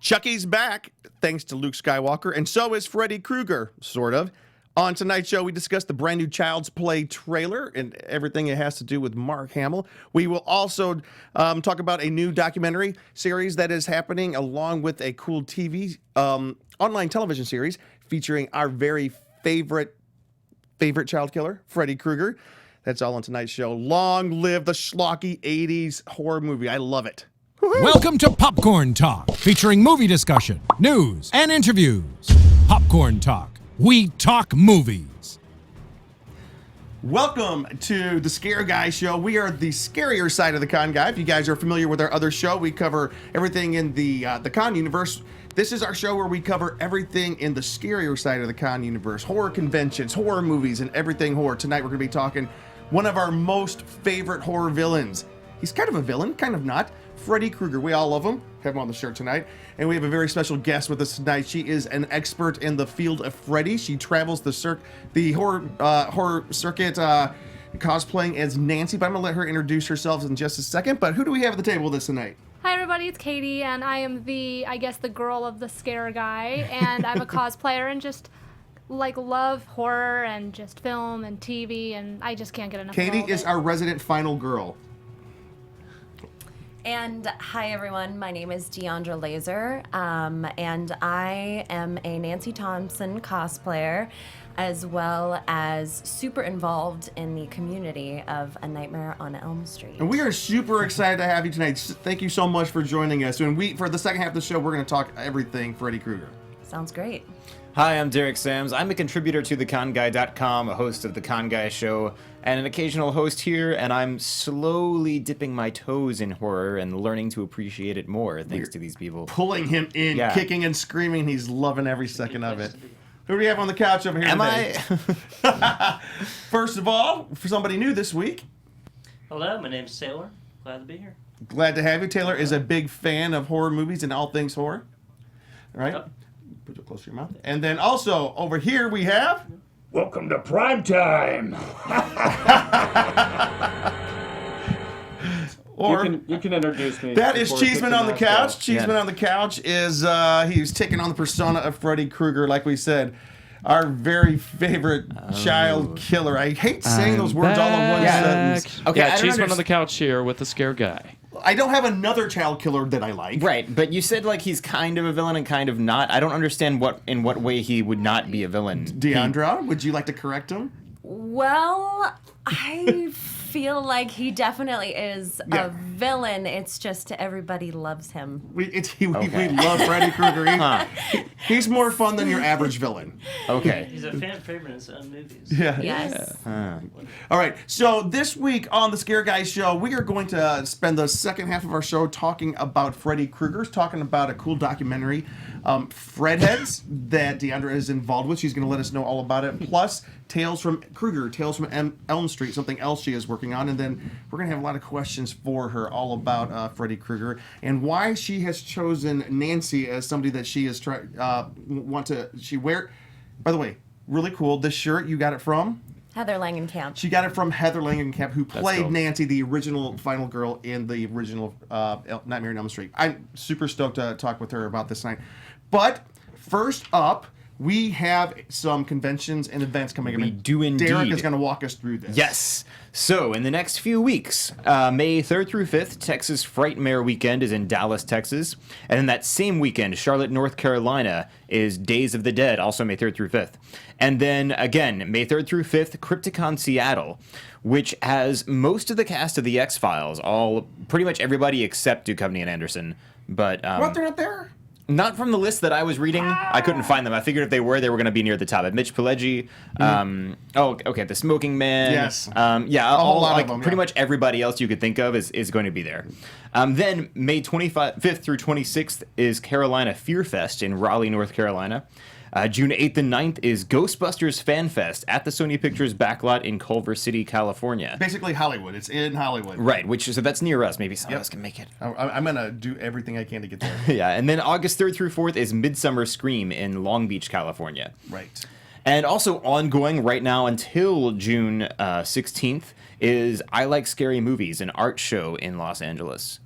Chucky's back, thanks to Luke Skywalker, and so is Freddy Krueger, sort of. On tonight's show, we discuss the brand new Child's Play trailer and everything it has to do with Mark Hamill. We will also talk about a new documentary series that is happening, along with a cool TV online television series featuring our very favorite child killer, Freddy Krueger. That's all on tonight's show. Long live the schlocky 80s horror movie. I love it. Woo-hoo. Welcome to Popcorn Talk, featuring movie discussion, news, and interviews. Popcorn Talk. We talk movies. Welcome to the Scare Guy Show. We are the scarier side of the con guy. If you guys are familiar with our other show, we cover everything in the con universe. This is our show where we cover everything in the scarier side of the con universe. Horror conventions, horror movies, and everything horror. Tonight we're going to be talking one of our most favorite horror villains. He's kind of a villain, kind of not. Freddy Krueger. We all love him. Have him on the show tonight. And we have a very special guest with us tonight. She is an expert in the field of Freddy. She travels the horror circuit cosplaying as Nancy. But I'm going to let her introduce herself in just a second. But who do we have at the table with us tonight? Hi everybody, it's Katie, and I am the girl of the Scare Guy, and I'm a cosplayer and just love horror and just film and TV, and I just can't get enough of all Katie of is it. our resident final girl. And hi everyone, my name is Diandra Lazor, and I am a Nancy Thompson cosplayer, as well as super involved in the community of A Nightmare on Elm Street. And we are super excited to have you tonight. Thank you so much for joining us. And for the second half of the show, we're going to talk everything Freddy Krueger. Sounds great. Hi, I'm Derek Sams. I'm a contributor to theconguy.com, a host of The Con Guy Show, and an occasional host here, and I'm slowly dipping my toes in horror and learning to appreciate it more thanks to these people. Pulling him in, kicking and screaming. He's loving every second of it. Who do we have on the couch over here today? First of all, for somebody new this week. Hello, my name's Taylor. Glad to be here. Glad to have you. Taylor is a big fan of horror movies and all things horror. All right? Yep. Put it close to your mouth. And then also, over here we have... Welcome to prime time. Or you can introduce me. that is before we Cheeseman get to on the that, couch. so. Cheeseman on the couch is he's taking on the persona of Freddy Krueger, like we said. Our very favorite child killer. I hate saying those words all in one sentence. Okay, Yeah, I don't Cheeseman on the couch here with the Scare Guy. I don't have another child killer that I like. Right, but you said he's kind of a villain and kind of not. I don't understand in what way he would not be a villain. Diandra, would you like to correct him? Well, I feel like he definitely is a villain. It's just everybody loves him. We love Freddy Krueger. He's more fun than your average villain. Okay. He's a fan favorite in his own movies. Yeah. Yes. All right. So this week on the Scare Guys Show, we are going to spend the second half of our show talking about Freddy Krueger, talking about a cool documentary, Fredheads, that Diandra is involved with. She's going to let us know all about it. Plus, Tales from Elm Street, something else she is working on. And then we're going to have a lot of questions for her all about Freddy Krueger and why she has chosen Nancy as somebody that she is wear. By the way, really cool. This shirt, you got it from? Heather Langenkamp. She got it from Heather Langenkamp, who played dope. Nancy, the original final girl in the original Nightmare on Elm Street. I'm super stoked to talk with her about this night. But first up, we have some conventions and events coming up. We do indeed. Derek is going to walk us through this. Yes. So, in the next few weeks, May 3rd through 5th, Texas Frightmare Weekend is in Dallas, Texas. And then that same weekend, Charlotte, North Carolina is Days of the Dead, also May 3rd through 5th. And then, again, May 3rd through 5th, Crypticon Seattle, which has most of the cast of The X-Files, pretty much everybody except Duchovny and Anderson. But What, they're not there? Not from the list that I was reading. I couldn't find them. I figured if they were going to be near the top. Mitch Pileggi. The Smoking Man. Yes. Yeah, A whole lot of them, pretty yeah. much everybody else you could think of is going to be there. Then May 25th through 26th is Carolina Fear Fest in Raleigh, North Carolina. June 8th and 9th is Ghostbusters Fan Fest at the Sony Pictures backlot in Culver City, California. Basically Hollywood. It's in Hollywood. Right, so that's near us. Maybe some of us can make it. I'm going to do everything I can to get there. Yeah, and then August 3rd through 4th is Midsummer Scream in Long Beach, California. Right. And also ongoing right now until June 16th is I Like Scary Movies, an art show in Los Angeles.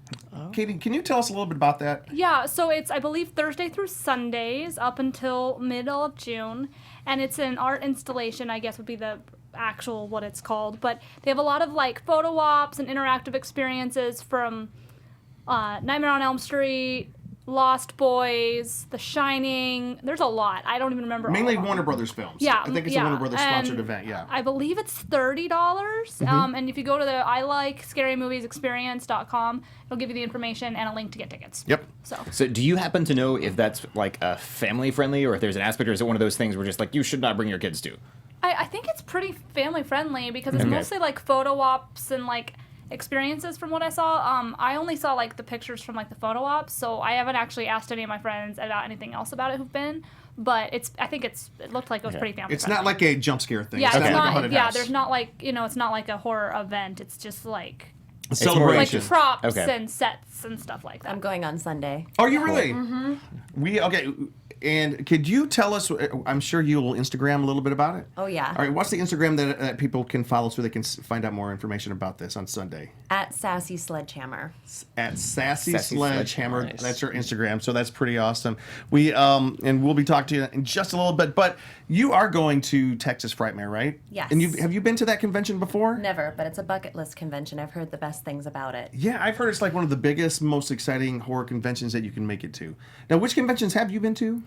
Katie, can you tell us a little bit about that? Yeah, so it's, I believe, Thursday through Sundays up until middle of June. And it's an art installation, I guess would be the actual what it's called. But they have a lot of like photo ops and interactive experiences from Nightmare on Elm Street, Lost Boys, The Shining. There's a lot. I don't even remember all Mainly of them. Warner Brothers films. Yeah, I think it's a Warner Brothers sponsored event, yeah. I believe it's $30. And if you go to the I Like Scary Movies Experience.com, it'll give you the information and a link to get tickets. Yep. So do you happen to know if that's like family friendly, or if there's an aspect, or is it one of those things where just like you should not bring your kids to? I think it's pretty family friendly because it's mostly like photo ops and like experiences from what I saw. I only saw like the pictures from like the photo ops, so I haven't actually asked any of my friends about anything else about it who've been. But it looked like it was pretty family It's friendly. not like a jump scare thing. Yeah, It's it's not like a not. haunted Yeah, house. there's not like it's not like a horror event. It's just like A celebration. like props Okay. and sets and stuff like that. I'm going on Sunday. Are you really? Okay. And could you tell us? I'm sure you will Instagram a little bit about it. Oh, yeah. All right. What's the Instagram that people can follow so they can find out more information about this on Sunday? At Sassy Sledgehammer. At Sassy Sassy Sledgehammer. Sledgehammer. Nice. That's your Instagram. So that's pretty awesome. We and we'll be talking to you in just a little bit. But you are going to Texas Frightmare, right? Yes. And have you been to that convention before? Never, but it's a bucket list convention. I've heard the best things about it. Yeah, I've heard it's like one of the biggest, most exciting horror conventions that you can make it to. Now, which conventions have you been to?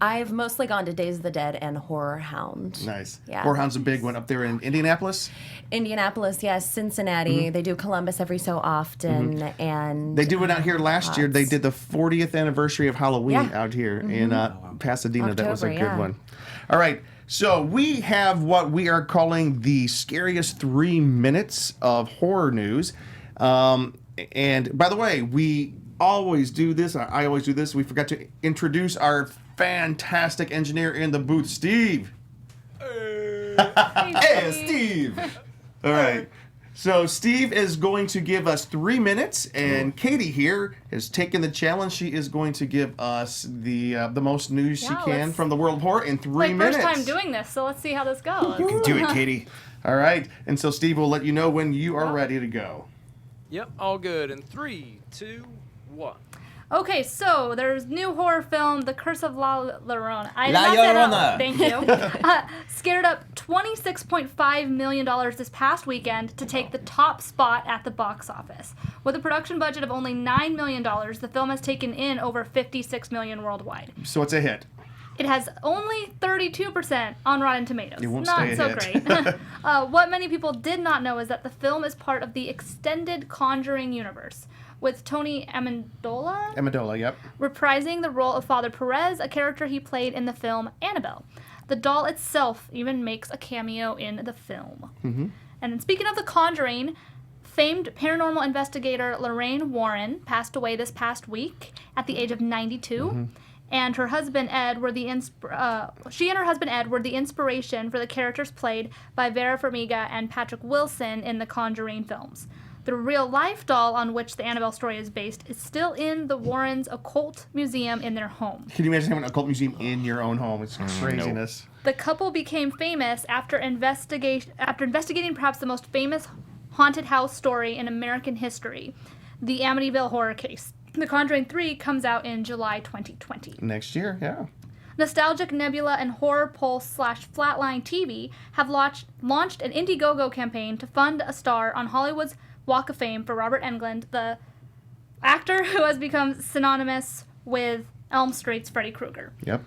I've mostly gone to Days of the Dead and Horror Hound. Nice. Yeah. Horror Hound's a big one up there in Indianapolis. Indianapolis, yes. Cincinnati. They do Columbus every so often. And They do it out here last year. They did the 40th anniversary of Halloween Yeah. out here in Pasadena. That was a October, good yeah. one. All right. So we have what we are calling the scariest 3 minutes of horror news. And by the way, we always do this. I always do this. We forgot to introduce our fantastic engineer in the booth, Steve. Hey, Steve. All right. So Steve is going to give us 3 minutes, and Katie here has taken the challenge. She is going to give us the most news she Yeah, can let's- from the world of horror in 3 like minutes. first time doing this, so let's see how this goes. Do it, Katie. All right. And so Steve will let you know when you are ready to go. Yep, all good. In 3, 2, 1. Okay, so there's new horror film, The Curse of La Llorona. I did La not say that. Llorona. Thank you. Scared up $26.5 million this past weekend to take the top spot at the box office. With a production budget of only $9 million, the film has taken in over $56 million worldwide. So it's a hit. It has only 32% on Rotten Tomatoes. It won't Not stay a so hit. great. What many people did not know is that the film is part of the extended Conjuring universe, with Tony Amendola, yep. reprising the role of Father Perez, a character he played in the film Annabelle. The doll itself even makes a cameo in the film. And then speaking of The Conjuring, famed paranormal investigator Lorraine Warren passed away this past week at the age of 92. And her husband Ed were she and her husband Ed were the inspiration for the characters played by Vera Farmiga and Patrick Wilson in the Conjuring films. The real-life doll on which the Annabelle story is based is still in the Warrens' occult museum in their home. Can you imagine having an occult museum in your own home? It's craziness. The couple became famous after investigating perhaps the most famous haunted house story in American history, the Amityville horror case. The Conjuring 3 comes out in July 2020. Next year, yeah. Nostalgic Nebula and Horror Pulse / Flatline TV have launched an Indiegogo campaign to fund a star on Hollywood's Walk of Fame for Robert Englund, the actor who has become synonymous with Elm Street's Freddy Krueger. Yep.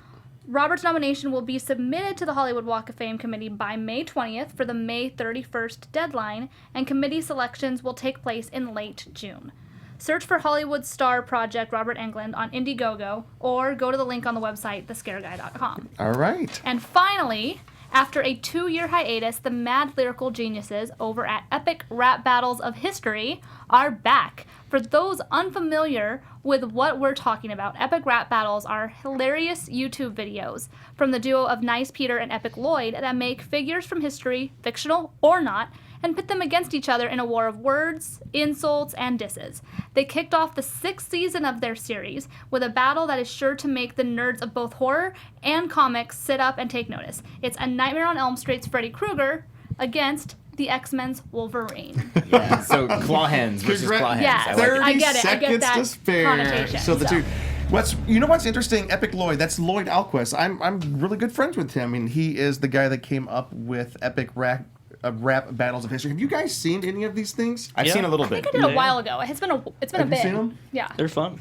Robert's nomination will be submitted to the Hollywood Walk of Fame committee by May 20th for the May 31st deadline, and committee selections will take place in late June. Search for Hollywood star project Robert Englund on Indiegogo or go to the link on the website, thescareguy.com. All right. And finally, after a 2-year hiatus, the mad lyrical geniuses over at Epic Rap Battles of History are back. For those unfamiliar with what we're talking about, Epic Rap Battles are hilarious YouTube videos from the duo of Nice Peter and Epic Lloyd that make figures from history, fictional or not, and pit them against each other in a war of words, insults, and disses. They kicked off the 6th season of their series with a battle that is sure to make the nerds of both horror and comics sit up and take notice. It's A Nightmare on Elm Street's Freddy Krueger against the X-Men's Wolverine. Yeah. So claw hands versus claw hands. Yes. I like it. I get it. I get seconds that to spare. connotation, So the so. two. What's interesting? Epic Lloyd. That's Lloyd Alquist. I'm really good friends with him, and he is the guy that came up with Epic Rap Battles of History. Have you guys seen any of these things? I've seen a little I think bit. I did a while ago. It's been a Have bit. you seen them? Yeah. They're fun.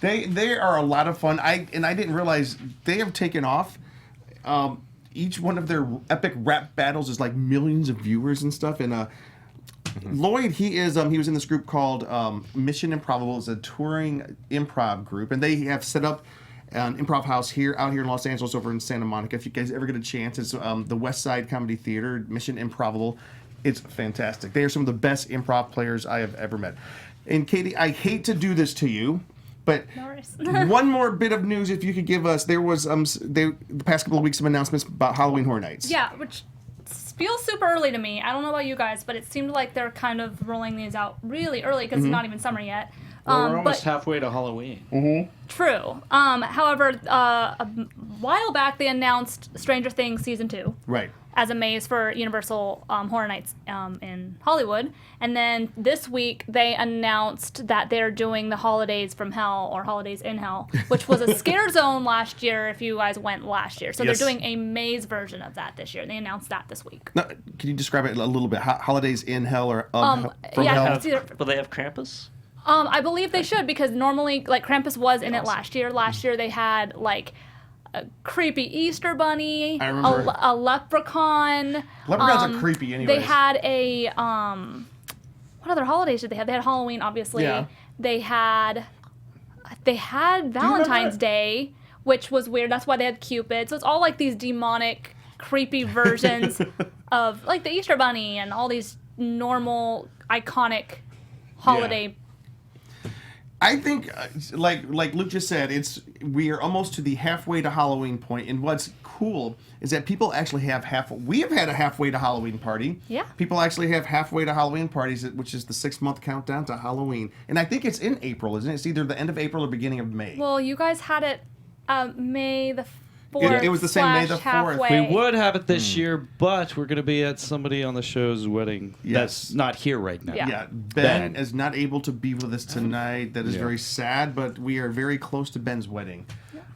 They are a lot of fun. I didn't realize they have taken off. Each one of their epic rap battles is like millions of viewers and stuff. And Lloyd, he was in this group called Mission Improbable. It's a touring improv group, and they have set up an improv house out here in Los Angeles, over in Santa Monica. If you guys ever get a chance, it's the West Side Comedy Theater, Mission Improbable. It's fantastic. They are some of the best improv players I have ever met. And Katie, I hate to do this to you, but No worries. one more bit of news, if you could give us. There was the past couple of weeks, some announcements about Halloween Horror Nights. Yeah, which feels super early to me. I don't know about you guys, but it seemed like they're kind of rolling these out really early because it's not even summer yet. Well, we're almost but halfway to Halloween. true. However, a while back they announced Stranger Things season 2. Right. As a maze for Universal Horror Nights in Hollywood. And then this week they announced that they're doing the Holidays from Hell or Holidays in Hell, which was a scare zone last year if you guys went last year. So Yes. they're doing a maze version of that this year. They announced that this week. Now, can you describe it a little bit? Holidays in Hell or from yeah, Hell? it's either, Will they have Krampus? I believe they should because normally, like, Krampus was in it last year. Last year they had, like, a creepy Easter bunny, I remember. a leprechaun. Leprechauns are creepy anyways. They had a what other holidays did they have? They had Halloween, obviously. Yeah. They had Valentine's Day, which was weird. That's why they had Cupid. So it's all like these demonic, creepy versions of like the Easter bunny and all these normal, iconic holiday. I think, like Luke just said, we are almost to the halfway to Halloween point, and what's cool is that people actually have we have had a halfway to Halloween party. Yeah. People actually have halfway to Halloween parties, which is the 6-month countdown to Halloween, and I think it's in April, isn't it? It's either the end of April or beginning of May. Well, you guys had it May the 4th. It was the same May the 4th. halfway. We would have it this year, but we're going to be at somebody on the show's wedding Yes. that's not here right now. Yeah. Yeah, Ben is not able to be with us tonight. That is very sad, but we are very close to Ben's wedding.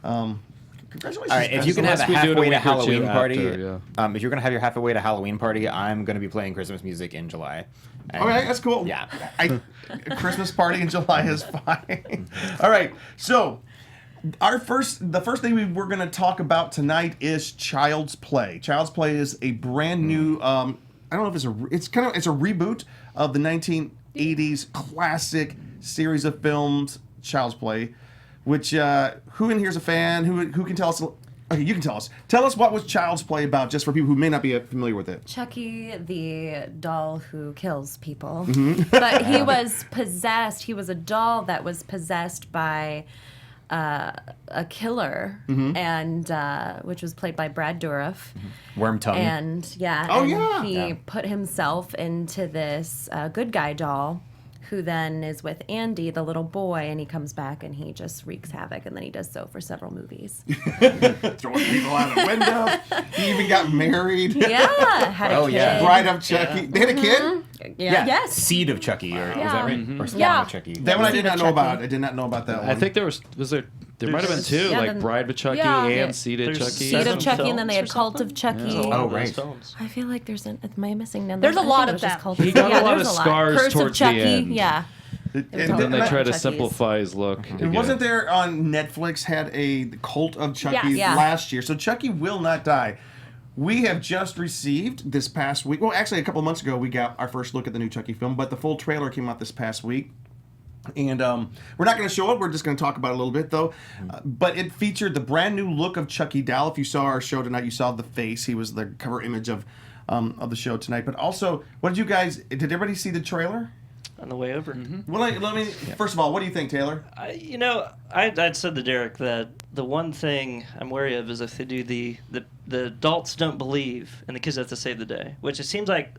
Congratulations. All right, if Ben. you can have a Unless we do it a halfway to week or two Halloween party, after, if you're gonna have your halfway to Halloween party, I'm gonna be playing Christmas music in July. And All right, that's cool. Yeah. A Christmas party in July is fine. All right, so the first thing we're going to talk about tonight is Child's Play. Child's Play is a brand new. I don't know if it's a reboot of the 1980s classic series of films, Child's Play. Which who in here is a fan? Who can tell us? Okay, you can tell us. Tell us what was Child's Play about, just for people who may not be familiar with it. Chucky, the doll who kills people. But he was possessed. He was a doll that was possessed by a killer, and which was played by Brad Dourif. Worm tongue. And he put himself into this good guy doll, who then is with Andy, the little boy, and he comes back and he just wreaks havoc, and then he does so for several movies. Throwing people out a window. He even got married. Yeah, had a kid. Bride of Chucky. They had a kid? Yeah. Yes. Seed of Chucky, or is that right? Or Spawn Yeah. of Chucky. That one I did Seed not of know Chucky. about. I did not know about that one. I think there might have been two, Yeah, like then- Bride of Chucky Yeah. and Seed of There's Chucky. Seed of Seven Chucky, and then they had films or Cult of something? Chucky. All Oh, of those right. films. I feel like am I missing them? There's a I think lot it of was just them. Cult He of- got a yeah, lot there's of scars Curse towards of the Chucky. end. Yeah. And then they Lot try of to Chuckies. simplify his look. And wasn't there on Netflix had a Cult of Chucky Yes. Yeah. last year? So Chucky will not die. We have just received this past week. Well, actually, a couple months ago, we got our first look at the new Chucky film, but the full trailer came out this past week. And we're not going to show it. We're just going to talk about it a little bit, though. But it featured the brand new look of Chucky Doll. If you saw our show tonight, you saw the face. He was the cover image of the show tonight. But also, what did you guys? Did everybody see the trailer? On the way over. Well, let me. First of all, what do you think, Taylor? I'd said to Derek that the one thing I'm wary of is if they do the the adults don't believe, and the kids have to save the day. Which it seems like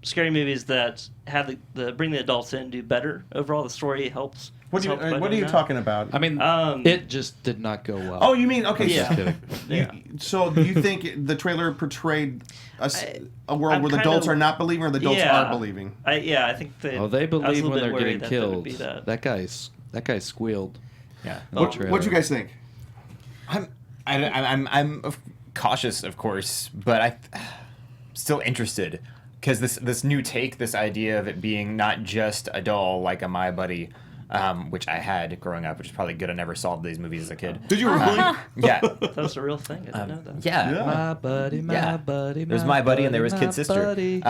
scary movies that have the bring the adults in do better overall. The story helps. What helps by are doing you that. talking about? I mean, it just did not go well. Oh, you mean okay? Yeah. Just kidding. Yeah. So do you think the trailer portrayed a world I'm where the kind adults of- are not believing, or the adults Yeah. are believing? I think they. Oh, they I was a believe little when bit they're worried getting that there would killed. be that. That guy squealed. Yeah. What'd you guys think? I'm cautious, of course, but I'm still interested because this new take, this idea of it being not just a doll like a My Buddy, which I had growing up, which is probably good. I never saw these movies as a kid. Did you really? Yeah. That was a real thing. I didn't know that. Yeah. My buddy, my Yeah. buddy. There's My Buddy and there was my Kid Sister. buddy.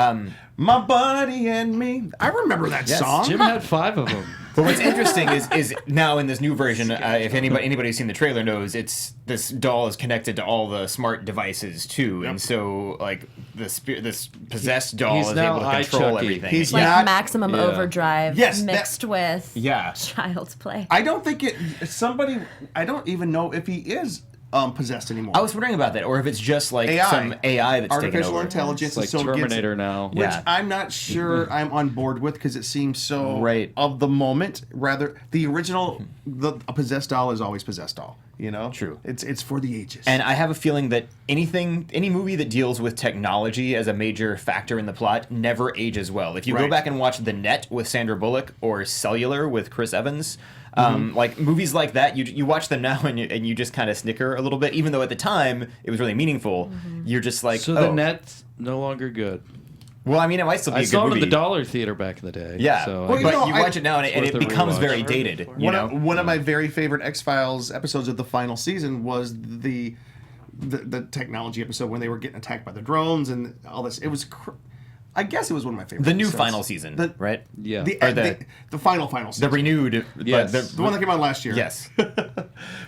My buddy and me. I remember that Yes, song. Jim had 5 of them. But what's interesting is now in this new version, if anybody's seen the trailer knows, this doll is connected to all the smart devices too, and so like this possessed doll He's is now able to control Chucky. everything. He's Like not- maximum Yeah. overdrive Yes, that- mixed with Yeah. child's play. I don't think I don't even know if he is possessed anymore. I was wondering about that, or if it's just like AI. some AI that's taking Artificial over. intelligence. It's like and so it gets- Terminator now. Which Yeah. I'm not sure I'm on board with because it seems so Right. of the moment. Rather, the original, a possessed doll is always possessed doll. You know, True. It's for the ages. And I have a feeling that any movie that deals with technology as a major factor in the plot never ages well. If you go Right. back and watch The Net with Sandra Bullock or Cellular with Chris Evans, like movies like that, you watch them now and you just kind of snicker a little bit, even though at the time it was really meaningful. You're just like, So oh. the Net's no longer good. Well, I mean, it might still be I a good saw it movie. in the dollar theater back in the day. Yeah, So Well, I- you but know, you I- watch it now and It's it worth a becomes rewatch. very I've heard it dated. before. You know, One of my very favorite X-Files episodes of the final season was the technology episode when they were getting attacked by the drones and all this. It was, I guess it was one of my favorite. the new episodes. final season, right? yeah. The, Or the final The season. renewed, Yes. but The one that came out last year. yes.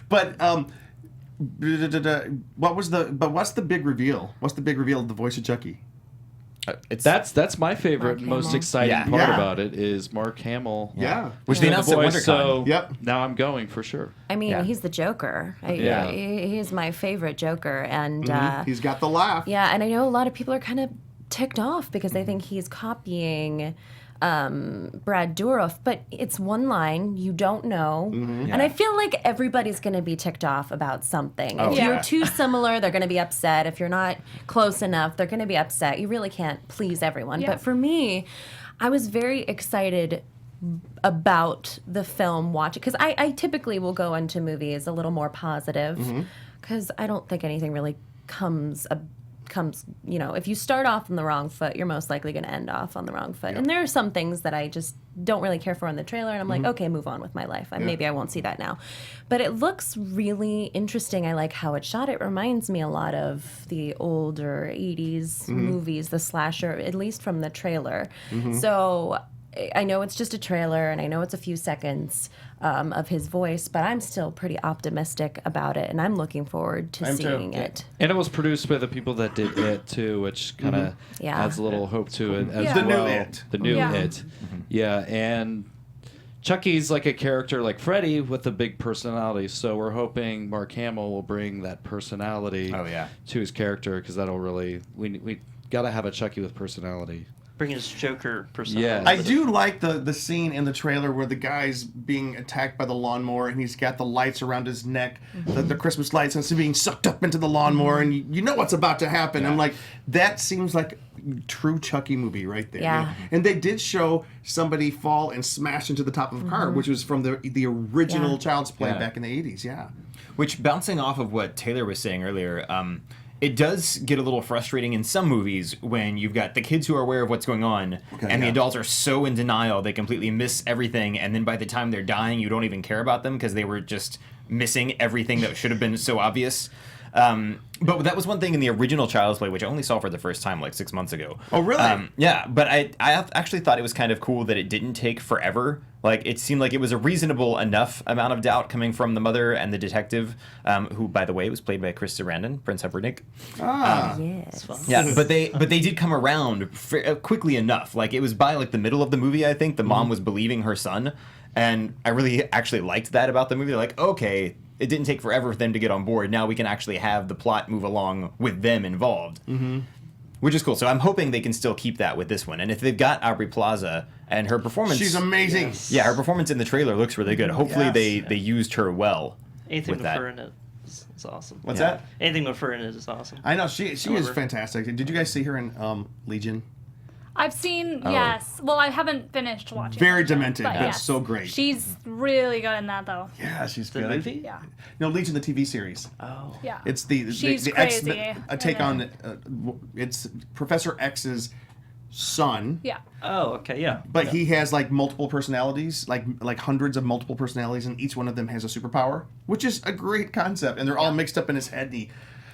But what's the big reveal? What's the big reveal of the voice of Chucky? It's That's my favorite, Mark most Hamill. exciting Yeah. part Yeah. about it is Mark Hamill. Yeah. which they doing announced the at voice, WonderCon. so Yep. now I'm going for sure. I mean, Yeah. he's the Joker. Yeah. He's my favorite Joker, and He's got the laugh. yeah, and I know a lot of people are kind of ticked off because they think he's copying Brad Dourif, but it's one line, you don't know. And I feel like everybody's going to be ticked off about something. If yeah. you're too similar, they're going to be upset. If you're not close enough, they're going to be upset. You really can't please everyone. Yeah. But for me, I was very excited about the film watching, because I typically will go into movies a little more positive, because I don't think anything really comes, if you start off on the wrong foot, you're most likely going to end off on the wrong foot. And there are some things that I just don't really care for in the trailer, and I'm like, okay, move on with my life. Maybe I won't see that now. But it looks really interesting. I like how it's shot. It reminds me a lot of the older 80s movies, the slasher, at least from the trailer. So I know it's just a trailer, and I know it's a few seconds of his voice, but I'm still pretty optimistic about it, and I'm looking forward to seeing it. And it was produced by the people that did It too, which kind of Yeah. adds a little hope to it as Yeah. The new well. It. The new Yeah. It. Yeah, and Chucky's like a character like Freddy with a big personality, so we're hoping Mark Hamill will bring that personality Oh, yeah. to his character, because that'll really we got to have a Chucky with personality. Bring his Joker personality. Yeah. I do like the scene in the trailer where the guy's being attacked by the lawnmower and he's got the lights around his neck, the Christmas lights, and it's being sucked up into the lawnmower, and you know what's about to happen. I'm like, that seems like true Chucky movie right there. Yeah. And they did show somebody fall and smash into the top of a car, which was from the original Yeah. Child's Play Yeah. back in the 80s. Yeah. Which, bouncing off of what Taylor was saying earlier, it does get a little frustrating in some movies when you've got the kids who are aware of what's going on, and the yeah. adults are so in denial they completely miss everything, and then by the time they're dying, you don't even care about them because they were just missing everything that should have been so obvious. But that was one thing in the original Child's Play, which I only saw for the first time like 6 months ago. Oh, really? Yeah, but I actually thought it was kind of cool that it didn't take forever. Like, it seemed like it was a reasonable enough amount of doubt coming from the mother and the detective, who, by the way, was played by Chris Sarandon, Prince Humperdinck. Yes. Yeah, but they did come around quickly enough. Like, it was by like the middle of the movie, I think, the mom was believing her son. And I really actually liked that about the movie. Like, okay, it didn't take forever for them to get on board. Now we can actually have the plot move along with them involved. Mm-hmm. Which is cool. So I'm hoping they can still keep that with this one. And if they've got Aubrey Plaza and her performance... She's amazing. Yes. Yeah, her performance in the trailer looks really good. Hopefully they used her well. Anything with with that. her in it is awesome. What's that? Anything with her in it is awesome. I know, she is However. fantastic. Did you guys see her in Legion? I've seen, yes. Well, I haven't finished watching. Very it yet, demented, but yes. so great. She's really good in that, though. Yeah, she's The good. movie? Yeah. No, Legion, the TV series. Oh. Yeah. It's the She's the X, crazy. a take on it's Professor X's son. Yeah. Oh, okay, yeah. But he has like multiple personalities, like hundreds of multiple personalities, and each one of them has a superpower, which is a great concept. And they're all mixed up in his head. And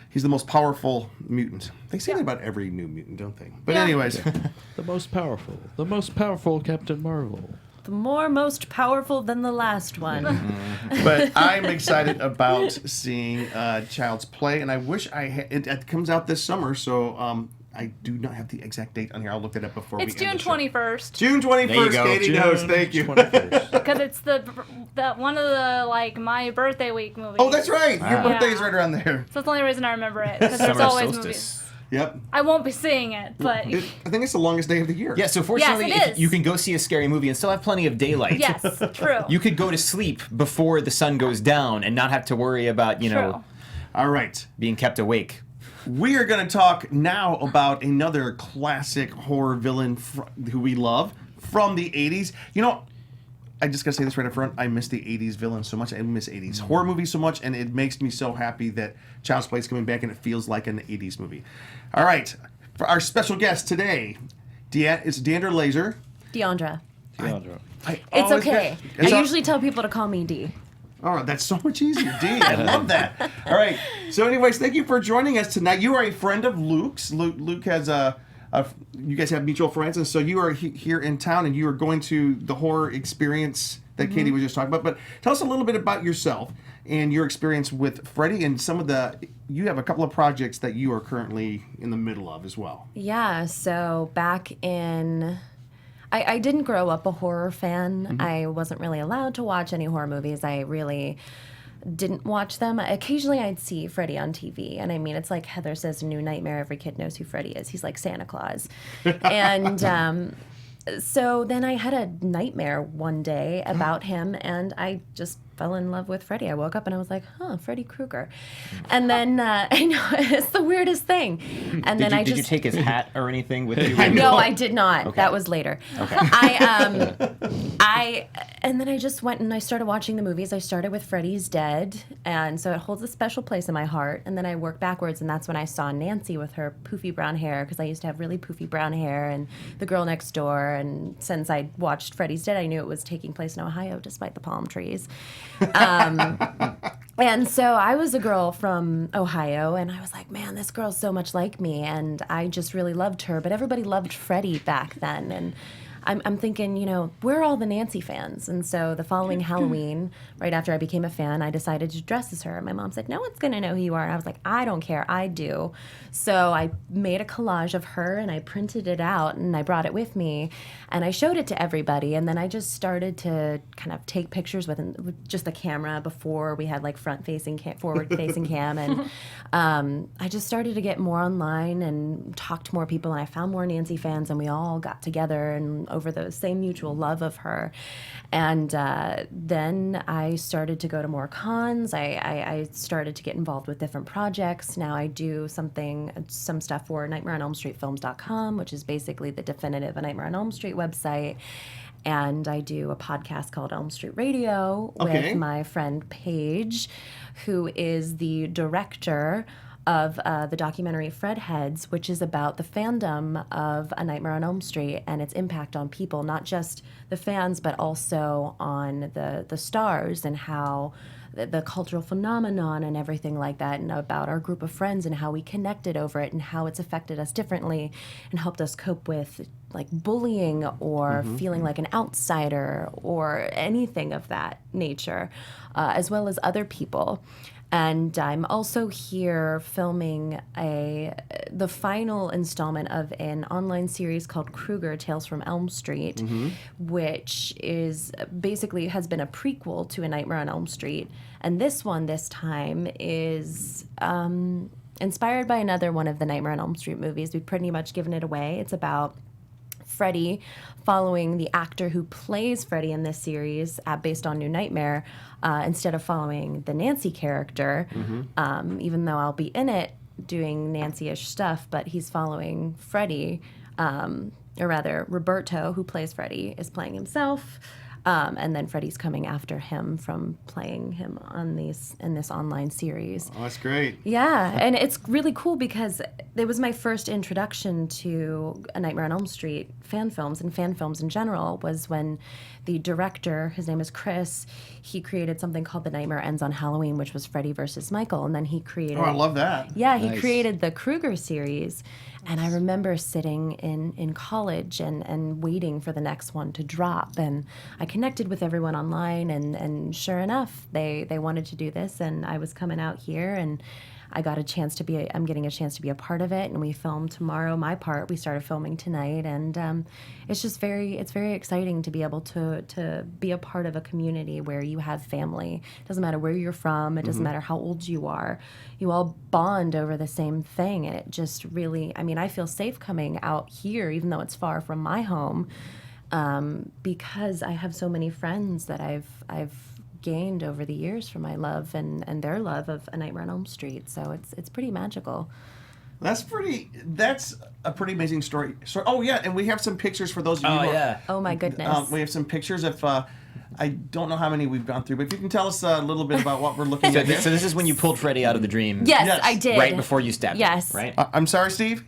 he's the most powerful mutant. They say that about every new mutant, don't they? But Yeah. anyways, The most powerful Captain Marvel. The most powerful than the last one. but I'm excited about seeing Child's Play, and I wish it comes out this summer. So I do not have the exact date on here. I'll look it up before It's we end June the show. 21st. June 21st. There you go. Katie knows. Thank you. 21st. Because it's the one of the, like, my birthday week movies. Oh, that's right. Your Ah. birthday Yeah. is right around there. So that's the only reason I remember it. Because there's Summer always solstice. movies. Yep. I won't be seeing it, but I think it's the longest day of the year. Yeah, so fortunately, Yes, it if is. you can go see a scary movie and still have plenty of daylight. yes, true. You could go to sleep before the sun goes down and not have to worry about, you know, True. All right. being kept awake. We are going to talk now about another classic horror villain who we love from the 80s. You know, I just got to say this right up front. I miss the 80s villains so much. I miss 80s horror movies so much, and it makes me so happy that Child's Play is coming back and it feels like an 80s movie. All right. For our special guest today, it's Diandra Lazor. Diandra. It's It's okay. It's I all- usually tell people to call me D. Oh, that's so much easier, D. I love that. All right. So, anyways, thank you for joining us tonight. You are a friend of Luke's. Luke has you guys have mutual friends, and so you are here in town, and you are going to the horror experience that Katie was just talking about. But tell us a little bit about yourself and your experience with Freddy, and you have a couple of projects that you are currently in the middle of as well. Yeah, so back in... I didn't grow up a horror fan. I wasn't really allowed to watch any horror movies. I really didn't watch them. Occasionally I'd see Freddy on TV. And I mean, it's like Heather says, New Nightmare, every kid knows who Freddy is. He's like Santa Claus. And so then I had a nightmare one day about him, and I just fell in love with Freddy. I woke up and I was like, Freddy Krueger. And then, I know, it's the weirdest thing. And then Did you take his hat or anything with you? No, I did not. Okay. That was later. Okay. And then I just went and I started watching the movies. I started with Freddy's Dead, and so it holds a special place in my heart. And then I worked backwards, and that's when I saw Nancy with her poofy brown hair, because I used to have really poofy brown hair, and The Girl Next Door. And since I watched Freddy's Dead, I knew it was taking place in Ohio, despite the palm trees. And so I was a girl from Ohio, and I was like, man, this girl's so much like me, and I just really loved her. But everybody loved Freddy back then, and I'm thinking, you know, where are all the Nancy fans? And so the following Halloween, right after I became a fan, I decided to dress as her. My mom said, no one's going to know who you are. And I was like, I don't care. I do. So I made a collage of her, and I printed it out, and I brought it with me, and I showed it to everybody. And then I just started to kind of take pictures with just the camera before we had like front-facing, forward-facing cam. And I just started to get more online and talk to more people, and I found more Nancy fans, and we all got together and over the same mutual love of her. And then I started to go to more cons. I started to get involved with different projects. Now I do some stuff for NightmareOnElmStreetFilms.com, which is basically the definitive A Nightmare on Elm Street website. And I do a podcast called Elm Street Radio with my friend Paige, who is the director of the documentary Fredheads, which is about the fandom of A Nightmare on Elm Street and its impact on people, not just the fans, but also on the stars, and how the cultural phenomenon and everything like that, and about our group of friends and how we connected over it and how it's affected us differently and helped us cope with like bullying or feeling like an outsider or anything of that nature, as well as other people. And I'm also here filming the final installment of an online series called Krueger: Tales from Elm Street, which is basically has been a prequel to A Nightmare on Elm Street. And this time is inspired by another one of the Nightmare on Elm Street movies. We've pretty much given it away. It's about Freddy following the actor who plays Freddy in this series, based on New Nightmare, instead of following the Nancy character, even though I'll be in it doing Nancy-ish stuff, but he's following Freddy, or rather Roberto, who plays Freddy, is playing himself. And then Freddy's coming after him from playing him in this online series. Oh, that's great. Yeah, and it's really cool because it was my first introduction to A Nightmare on Elm Street fan films and fan films in general, was when the director, his name is Chris, he created something called The Nightmare Ends on Halloween, which was Freddy versus Michael, and then he created... Oh, I love that. Yeah, he created the Krueger series. And I remember sitting in college and waiting for the next one to drop. And I connected with everyone online, and sure enough, they wanted to do this. And I was coming out here, and I'm getting a chance to be a part of it. And we filmed tomorrow, my part. We started filming tonight. And it's very exciting to be able to be a part of a community where you have family. It doesn't matter where you're from. It doesn't matter how old you are. You all bond over the same thing. And it just really, I feel safe coming out here, even though it's far from my home, because I have so many friends that I've gained over the years from my love and their love of A Nightmare on Elm Street. So it's pretty magical. That's a pretty amazing story. So, oh yeah, and we have some pictures for those of you who are, Oh my goodness. we have some pictures of I don't know how many we've gone through, but if you can tell us a little bit about what we're looking at here. So this is when you pulled Freddy out of the dream. Yes, I did. Right before you stabbed him, right? I'm sorry, Steve?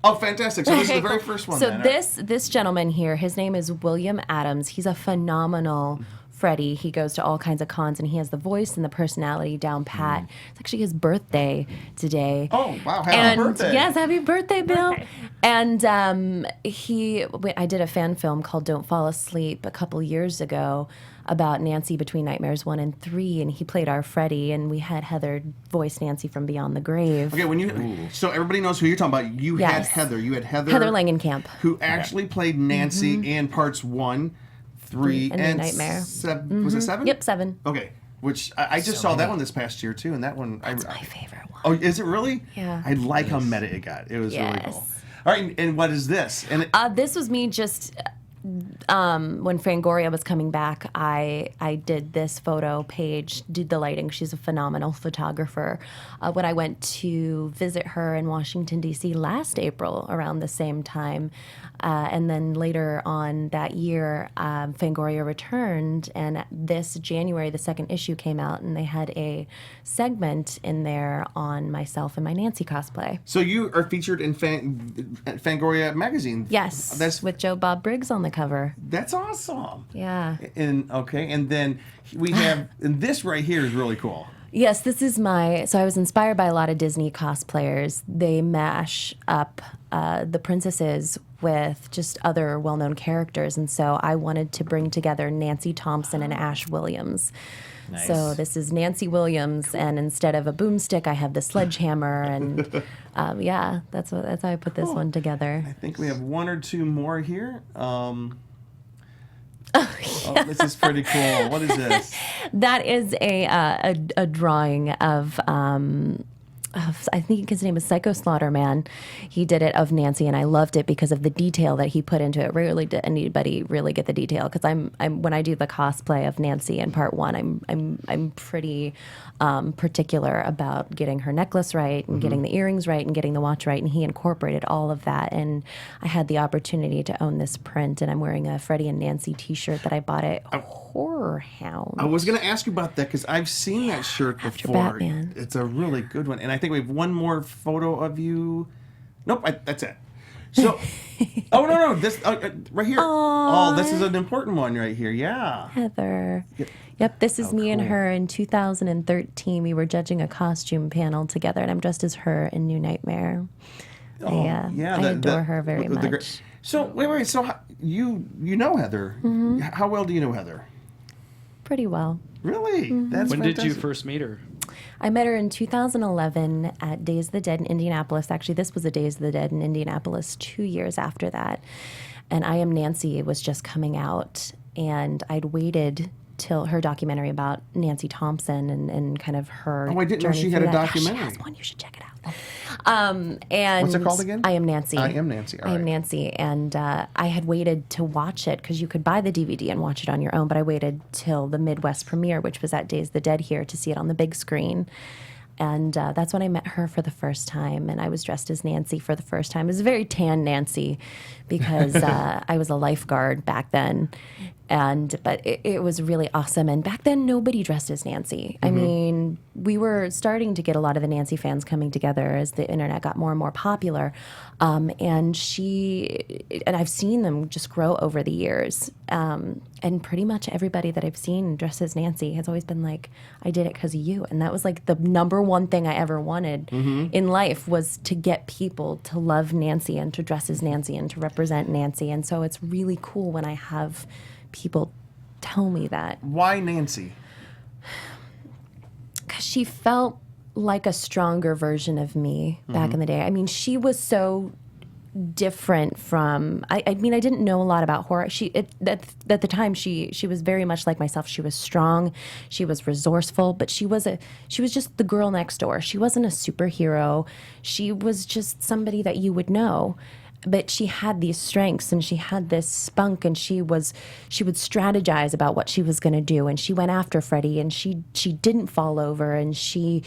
Oh, fantastic. So this is the very first one. So then, this gentleman here, his name is William Adams. He's a phenomenal Freddy. He goes to all kinds of cons, and he has the voice and the personality down pat. It's actually his birthday today. Oh, wow. Happy birthday. Yes, happy birthday, Bill. Birthday. And I did a fan film called Don't Fall Asleep a couple years ago about Nancy between Nightmares 1 and 3, and he played our Freddy, and we had Heather voice Nancy from Beyond the Grave. Okay, so everybody knows who you're talking about. You had Heather. You had Heather Langenkamp, who actually played Nancy in parts 1, 3, and Nightmare. 7. Was it 7? Yep, 7. Okay, which I just saw that one this past year too, and that one That's my favorite one. Oh, is it really? Yeah. I like how meta it got. It was really cool. All right, and what is this? And this was me just when Fangoria was coming back. I did this photo page, did the lighting. She's a phenomenal photographer. When I went to visit her in Washington, D.C. last April around the same time, and then later on that year, Fangoria returned, and this January, the second issue came out, and they had a segment in there on myself and my Nancy cosplay. So you are featured in Fangoria magazine. Yes, that's with Joe Bob Briggs on the cover. That's awesome. Yeah. And then we have, and this right here is really cool. Yes, this is so I was inspired by a lot of Disney cosplayers. They mash up the princesses with just other well-known characters, and so I wanted to bring together Nancy Thompson and Ash Williams. Nice. So this is Nancy Williams, and instead of a boomstick, I have the sledgehammer, and that's how I put this one together. I think we have one or two more here. Oh, this is pretty cool. What is this? That is a drawing of I think his name is Psychoslaughterman. He did it of Nancy, and I loved it because of the detail that he put into it. Rarely did anybody really get the detail, because I'm when I do the cosplay of Nancy in part 1, I'm pretty particular about getting her necklace right and getting the earrings right and getting the watch right, and he incorporated all of that. And I had the opportunity to own this print, and I'm wearing a Freddy and Nancy T-shirt that I bought at Horror Hound. I was going to ask you about that because I've seen that shirt After before. Batman. It's a really good one, and I think we have one more photo of you. Nope, that's it. So, no, this right here. Aww. Oh, this is an important one right here. Yeah. Heather. Yep, this is me and her in 2013. We were judging a costume panel together, and I'm dressed as her in New Nightmare. I adore her very much. So wait. So you know Heather? How well do you know Heather? pretty well. Really? That's When did you fantastic. first meet her? I met her in 2011 at Days of the Dead in Indianapolis. Actually, this was a Days of the Dead in Indianapolis 2 years after that. And I Am Nancy was just coming out, and I'd waited till her documentary about Nancy Thompson and kind of her. Oh, I didn't know journey she had through a that. documentary. Yeah, she has one. You should check it out. And What's it called again? I Am Nancy. I Am Nancy. All I Am right. Nancy. And I had waited to watch it because you could buy the DVD and watch it on your own, but I waited till the Midwest premiere, which was at Days of the Dead here, to see it on the big screen. And that's when I met her for the first time, and I was dressed as Nancy for the first time. It was a very tan Nancy because I was a lifeguard back then. But it was really awesome. And back then, nobody dressed as Nancy. I mean, we were starting to get a lot of the Nancy fans coming together as the internet got more and more popular. And I've seen them just grow over the years. And pretty much everybody that I've seen dressed as Nancy has always been like, I did it because of you. And that was like the number one thing I ever wanted in life, was to get people to love Nancy and to dress as Nancy and to represent Nancy. And so it's really cool when I have people tell me that. Why Nancy? Because she felt like a stronger version of me back in the day. I mean, she was so different from. I mean, I didn't know a lot about horror. At the time, she was very much like myself. She was strong, she was resourceful, but she was just the girl next door. She wasn't a superhero. She was just somebody that you would know. But she had these strengths, and she had this spunk, and she would strategize about what she was going to do, and she went after Freddy, and she didn't fall over, and she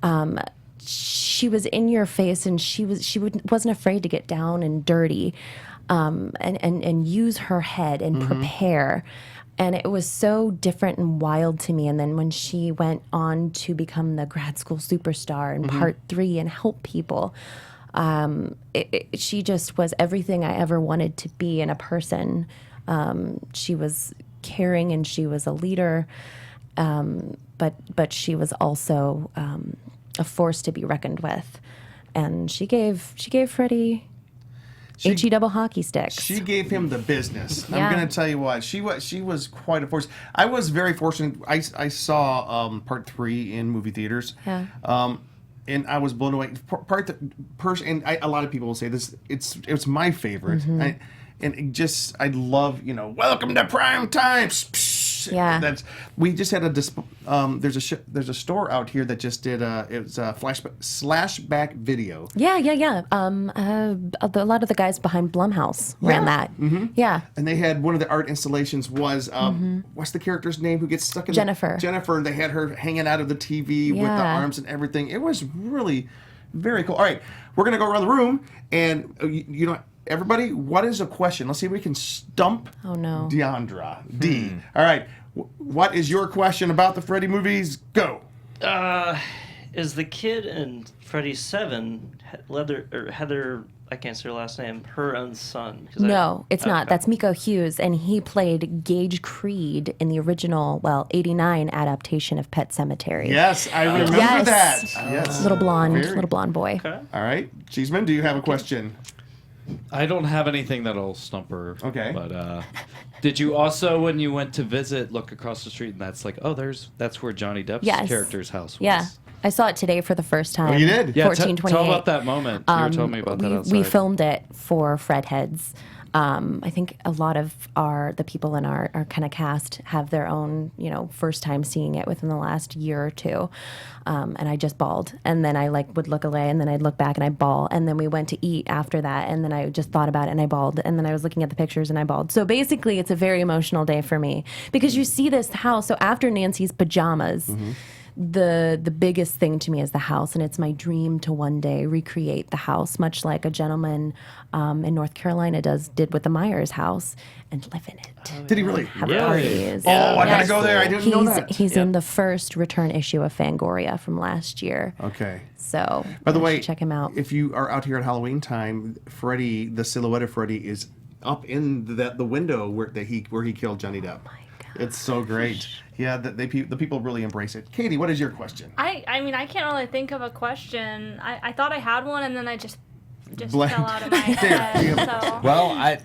was in your face, and she wasn't afraid to get down and dirty, and use her head and prepare. And it was so different and wild to me. And then when she went on to become the grad school superstar in part 3 and help people, she just was everything I ever wanted to be in a person. She was caring, and she was a leader, but she was also a force to be reckoned with. And she gave Freddy HE double hockey sticks. She gave him the business. Yeah. I'm going to tell you what. She was quite a force. I was very fortunate. I saw part 3 in movie theaters. Yeah. And I was blown away. A lot of people will say this. It's my favorite. I love, welcome to prime time. Yeah. We just had there's a store out here that just did it was a slashback video. Yeah. A lot of the guys behind Blumhouse ran that. Yeah. And they had one of the art installations was what's the character's name who gets stuck in Jennifer. Jennifer. They had her hanging out of the TV with the Yeah. arms and everything. It was really very cool. All right, we're gonna go around the room, and everybody, what is a question? Let's see if we can stump Oh, no. Diandra. D. All right. What is your question about the Freddy movies? Go. Is the kid in Freddy 7 Heather? I can't say her last name. Her own son? No, it's not. Okay. That's Miko Hughes, and he played Gage Creed in the original, 89 adaptation of Pet Sematary. Yes, I remember Yes. that. Yes. Little blonde Very- boy. Okay. All right. Cheeseman, do you have a question? I don't have anything that'll stump her. Okay. But did you also, when you went to visit, look across the street and that's like, that's where Johnny Depp's Yes. character's house was? Yeah. I saw it today for the first time. Oh, you did? Yeah, 1428. tell about that moment. You were telling me about that outside. We filmed it for Fred Heads. I think a lot of the people in our kind of cast have their own, first time seeing it within the last year or two. And I just bawled. And then I would look away, and then I'd look back and I'd bawl. And then we went to eat after that. And then I just thought about it and I bawled. And then I was looking at the pictures and I bawled. So basically it's a very emotional day for me because you see this house. So after Nancy's pajamas, the biggest thing to me is the house, and it's my dream to one day recreate the house, much like a gentleman in North Carolina did with the Myers house, and live in it. Did he really? Have Really? parties. Oh, I gotta Yes. go there. I didn't know that. He's in the first return issue of Fangoria from last year. Okay. So By the you way, should check him out. if you are out here at Halloween time, Freddy, the silhouette of Freddy, is up in the window where he killed Johnny Depp. Oh my God. It's so great. Yeah, the people really embrace it. Katie, what is your question? I mean, I can't really think of a question. I thought I had one, and then I just Blank. fell out of my There, head. you So Well,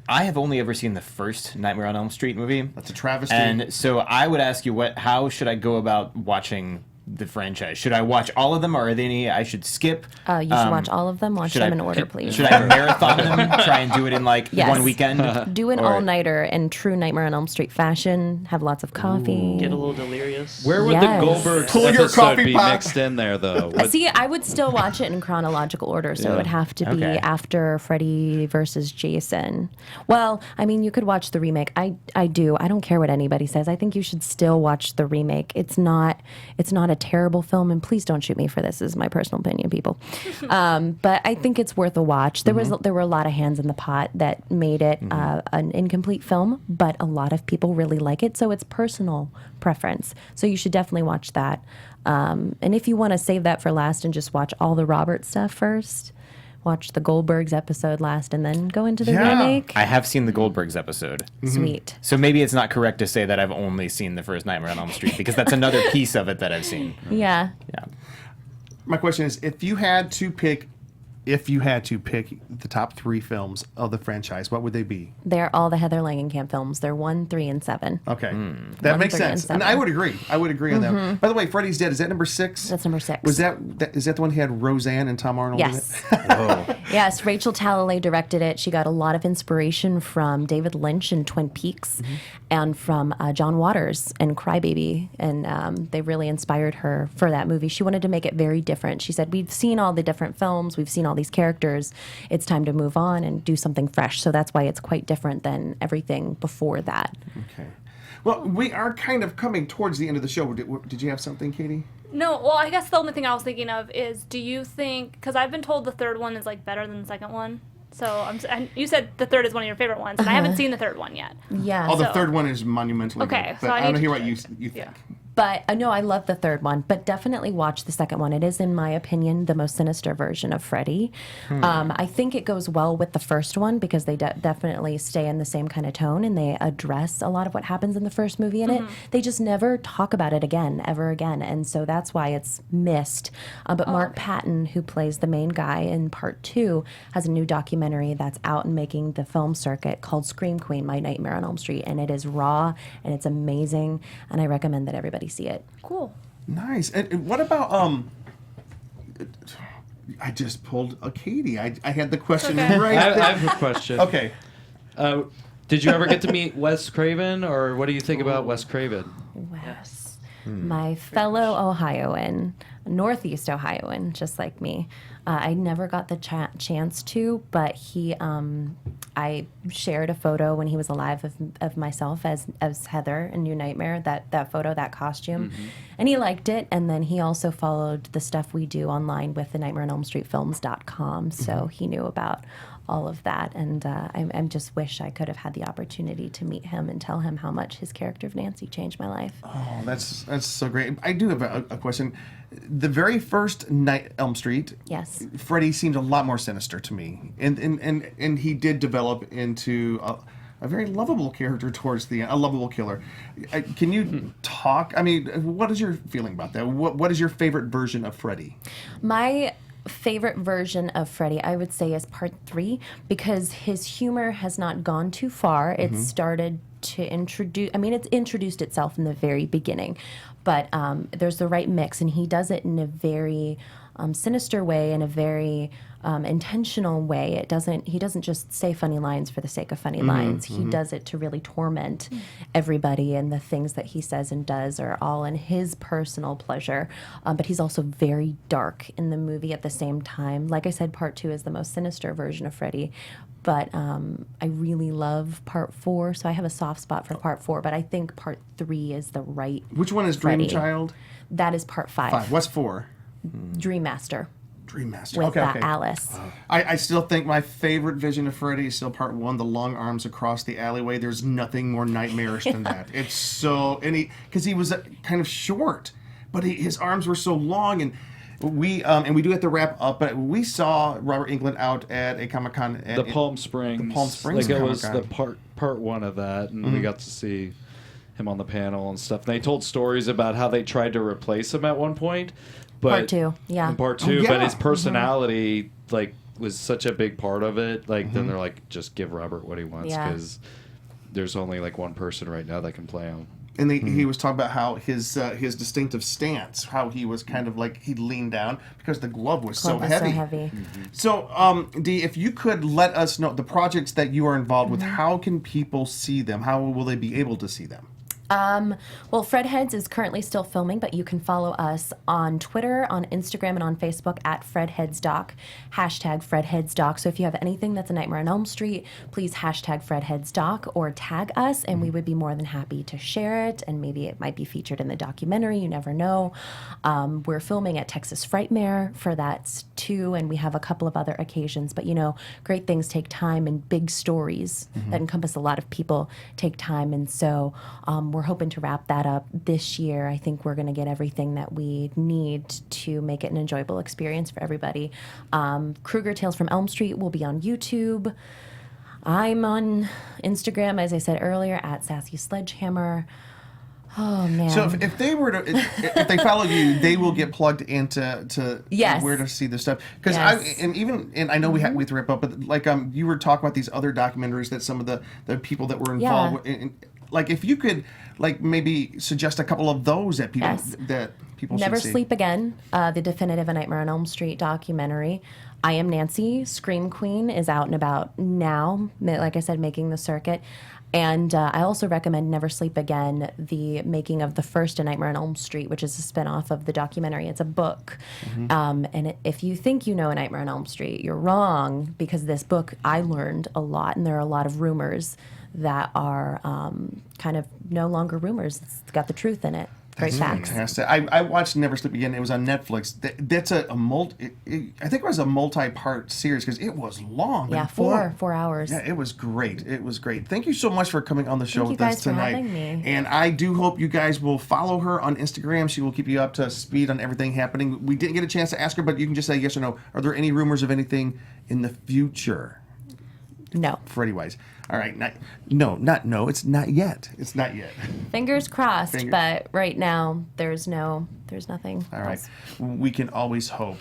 I have only ever seen the first Nightmare on Elm Street movie. That's a travesty. And so I would ask you, how should I go about watching the franchise? Should I watch all of them, or are there any I should skip? You should watch all of them. Watch them in order, please. Should I marathon them? Try and do it in like Yes. one weekend? Do an all-nighter in true Nightmare on Elm Street fashion. Have lots of coffee. Get a little delirious. Where would Yes. the Goldberg Pull your episode coffee be pot. mixed in there, though? See, I would still watch it in chronological order, so it would have to be Okay. after Freddy versus Jason. Well, I mean, you could watch the remake. I do. I don't care what anybody says. I think you should still watch the remake. It's not a terrible film, and please don't shoot me for this. This is my personal opinion, people. But I think it's worth a watch. There were a lot of hands in the pot that made it an incomplete film, but a lot of people really like it, so it's personal preference. So you should definitely watch that. And if you want to save that for last and just watch all the Robert stuff first, watch the Goldbergs episode last and then go into the Yeah. remake. I have seen the Goldbergs episode. Sweet. So maybe it's not correct to say that I've only seen the first Nightmare on Elm Street, because that's another piece of it that I've seen. Yeah. Yeah. My question is, if you had to pick the top 3 films of the franchise, what would they be? They're all the Heather Langenkamp films. They're 1, 3, and 7. Okay, Hmm. that 1, makes 3, and sense, and 7. I would agree. On that. By the way, Freddy's Dead, is that number 6? That's number 6. Was is that the one he had Roseanne and Tom Arnold Yes. in it? Yes, Rachel Talalay directed it. She got a lot of inspiration from David Lynch in Twin Peaks and from John Waters and Crybaby, and they really inspired her for that movie. She wanted to make it very different. She said, we've seen all the different films, we've seen all these characters. It's time to move on and do something fresh. So that's why it's quite different than everything before that. Okay. Well, we are kind of coming towards the end of the show. Did you have something, Katie? No, well, I guess the only thing I was thinking of is, do you think, because I've been told the third one is like better than the second one. So and you said the third is one of your favorite ones, and I haven't seen the third one yet. Yeah. Oh, the So- third one is monumentally Okay, good. so But I I need want to to hear what you think. Yeah. But no, I love the third one, but definitely watch the second one. It is, in my opinion, the most sinister version of Freddy. I think it goes well with the first one because they definitely stay in the same kind of tone and they address a lot of what happens in the first movie in it. They just never talk about it ever again. And so that's why it's missed. But Mark Patton, who plays the main guy in part 2, has a new documentary that's out and making the film circuit called Scream Queen, My Nightmare on Elm Street. And it is raw and it's amazing. And I recommend that everybody see it. Cool. Nice. And what about I just pulled a Katie. I had the question Okay. right I there. have a question. Okay. Did you ever get to meet Wes Craven, or what do you think about Wes Craven? Wes, my fellow Ohioan, Northeast Ohioan, just like me. I never got the chance to, but I shared a photo when he was alive of myself as Heather in New Nightmare, that photo, that costume. And he liked it, and then he also followed the stuff we do online with the Nightmare on Elm Street Films.com, so he knew about all of that, and I just wish I could have had the opportunity to meet him and tell him how much his character of Nancy changed my life. Oh, that's so great. I do have a question. The very first Elm Street, Yes. Freddy seemed a lot more sinister to me, and he did develop into a very lovable character towards the end, a lovable killer. Can you talk? I mean, what is your feeling about that? What is your favorite version of Freddy? My favorite version of Freddy, I would say, is part 3 because his humor has not gone too far. It started to introduce, it's introduced itself in the very beginning, but there's the right mix, and he does it in a very sinister way, in a very intentional way. He doesn't just say funny lines for the sake of funny lines. He does it to really torment everybody, and the things that he says and does are all in his personal pleasure. But he's also very dark in the movie at the same time. Like I said, part 2 is the most sinister version of Freddy, but I really love part 4, so I have a soft spot for part 4, but I think part 3 is the right Which one is Freddy. Dream Child? That is part 5. 5. What's 4? Dream Master Dream Master. with Okay. Alice. I still think my favorite vision of Freddy is still part 1, the long arms across the alleyway. There's nothing more nightmarish than that. It's so, because he was kind of short, but his arms were so long, and we do have to wrap up, but we saw Robert Englund out at a Comic-Con. The Palm Springs. The Palm Springs Like it was the Comic-Con. part 1 of that, and we got to see him on the panel and stuff. And they told stories about how they tried to replace him at one point. But Part 2, yeah. In part 2, Oh, yeah. but his personality, like, was such a big part of it, like then they're like, just give Robert what he wants Yeah. because there's only like one person right now that can play him. And he was talking about how his distinctive stance, how he was kind of like he leaned down because the glove was so heavy. So, Dee, if you could let us know the projects that you are involved with, how can people see them? How will they be able to see them? Well, Fred Heads is currently still filming, but you can follow us on Twitter, on Instagram, and on Facebook at FredHeadsDoc, hashtag FredHeadsDoc. So if you have anything that's a Nightmare on Elm Street, please hashtag FredHeadsDoc or tag us, and we would be more than happy to share it, and maybe it might be featured in the documentary. You never know. We're filming at Texas Frightmare for that too, and we have a couple of other occasions. But you know, great things take time, and big stories that encompass a lot of people take time, and so we're hoping to wrap that up this year. I think we're going to get everything that we need to make it an enjoyable experience for everybody. Krueger Tales from Elm Street will be on YouTube. I'm on Instagram, as I said earlier, at Sassy Sledgehammer. Oh man! So if they were to, if they follow you, they will get plugged into Yes. where to see this stuff. Because Yes. I know we have to wrap up, but like you were talking about these other documentaries that some of the people that were involved with. Like if you could like maybe suggest a couple of those that people Never should see. Sleep Again, the definitive A Nightmare on Elm Street documentary. I Am Nancy, Scream Queen is out and about now, like I said, making the circuit. And I also recommend Never Sleep Again, the making of the first A Nightmare on Elm Street, which is a spinoff of the documentary. It's a book. And if you think you know A Nightmare on Elm Street, you're wrong, because this book, I learned a lot, and there are a lot of rumors that are kind of no longer rumors. It's got the truth in it. Great facts. Fantastic. I watched Never Sleep Again. It was on Netflix. That's I think it was a multi-part series because it was long. Yeah, and 4 hours. Yeah, it was great. It was great. Thank you so much for coming on the show Thank with you us guys for tonight. having me. And I do hope you guys will follow her on Instagram. She will keep you up to speed on everything happening. We didn't get a chance to ask her, but you can just say yes or no. Are there any rumors of anything in the future? No. Freddy-wise. All right. No. It's not yet. It's not yet. Fingers crossed, but right now there's nothing. All right. else. We can always hope.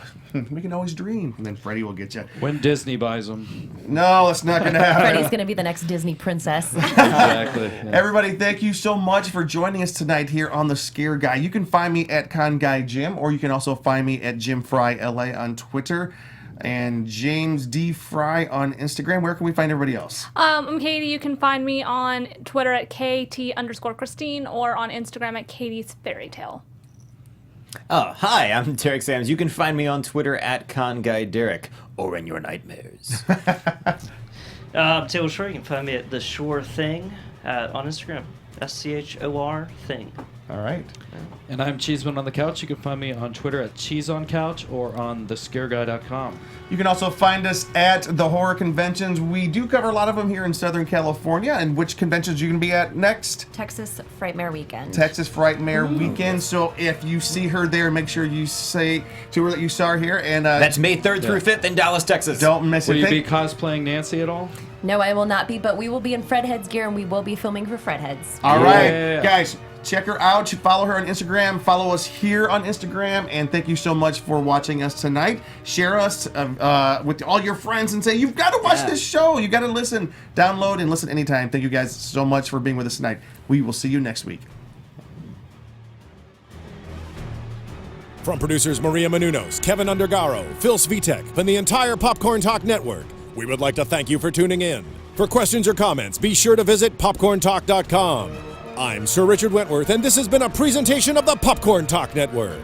We can always dream. And then Freddy will get you. When Disney buys them. No, that's not going to happen. Freddy's going to be the next Disney princess. Exactly. Yeah. Everybody, thank you so much for joining us tonight here on The Scare Guy. You can find me at Con Guy Jim, or you can also find me at Jim Frye LA on Twitter. And James D. Frye on Instagram. Where can we find everybody else? I'm Katie. You can find me on Twitter at KT_Christine or on Instagram at Katie's Fairy Tale. Oh, hi, I'm Derek Sams. You can find me on Twitter at ConGuyDerek, or in your nightmares. Taylor Shore. You can find me at The Shore Thing on Instagram. SCHOR Thing. All right. And I'm Cheeseman on the Couch. You can find me on Twitter at CheeseOnCouch or on thescareguy.com. You can also find us at the horror conventions. We do cover a lot of them here in Southern California. And which conventions are you going to be at next? Texas Frightmare Weekend. Texas Frightmare Weekend. So if you see her there, make sure you say to her that you saw her here. And That's May 3rd through 5th in Dallas, Texas. Don't miss Will it. you be cosplaying Nancy at all? No, I will not be, but we will be in Fred Heads gear, and we will be filming for Fred Heads. All right, Yeah. guys, check her out. Follow her on Instagram. Follow us here on Instagram. And thank you so much for watching us tonight. Share us with all your friends and say, you've got to watch this show. You got to listen, download, and listen anytime. Thank you guys so much for being with us tonight. We will see you next week. From producers Maria Menounos, Kevin Undergaro, Phil Svitek, and the entire Popcorn Talk Network, we would like to thank you for tuning in. For questions or comments, be sure to visit popcorntalk.com. I'm Sir Richard Wentworth, and this has been a presentation of the Popcorn Talk Network.